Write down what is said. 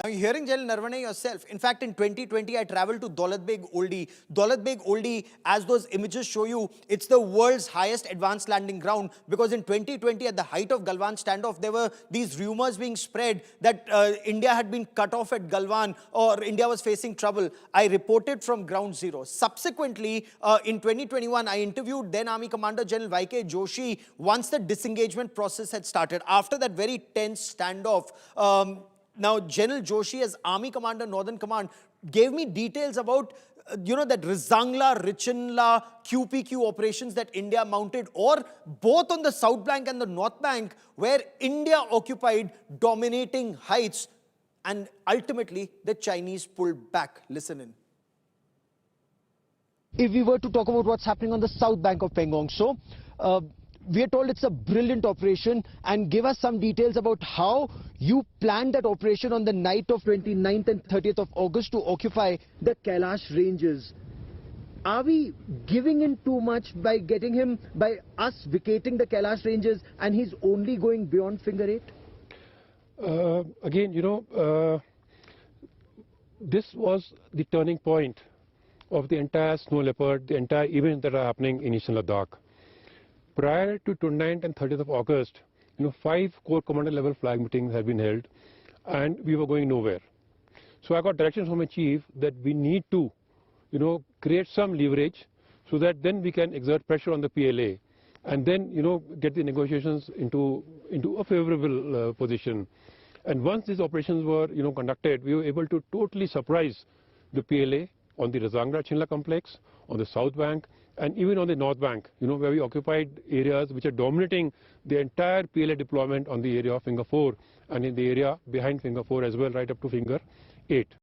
Now, you're hearing General Narvane yourself. In fact, in 2020, I traveled to Daulat Beg Oldie. Daulat Beg Oldie, as those images show you, it's the world's highest advanced landing ground, because in 2020, at the height of Galwan standoff, there were these rumors being spread that India had been cut off at Galwan or India was facing trouble. I reported from ground zero. Subsequently, in 2021, I interviewed then Army Commander General Y.K. Joshi once the disengagement process had started. After that very tense standoff, now, General Joshi, as Army Commander, Northern Command, gave me details about, that Rizangla, Richinla, QPQ operations that India mounted, or both on the South Bank and the North Bank, where India occupied dominating heights, and ultimately the Chinese pulled back. Listen in. If we were to talk about what's happening on the South Bank of Pangong, so we are told it's a brilliant operation, and give us some details about how you planned that operation on the night of 29th and 30th of August to occupy the Kailash ranges. Are we giving in too much by us vacating the Kailash ranges, and he's only going beyond Finger 8? Again, this was the turning point of the entire snow leopard, the entire events that are happening in Eastern Ladakh. Prior to 29th and 30th of August, 5 Corps Commander level flag meetings had been held, and we were going nowhere. So I got directions from my chief that we need to, create some leverage so that then we can exert pressure on the PLA, and then, get the negotiations into a favorable position. And once these operations were, conducted, we were able to totally surprise the PLA on the Rizangla-Chinla complex, on the South Bank, and even on the North Bank, where we occupied areas which are dominating the entire PLA deployment on the area of Finger 4 and in the area behind Finger 4 as well, right up to Finger 8.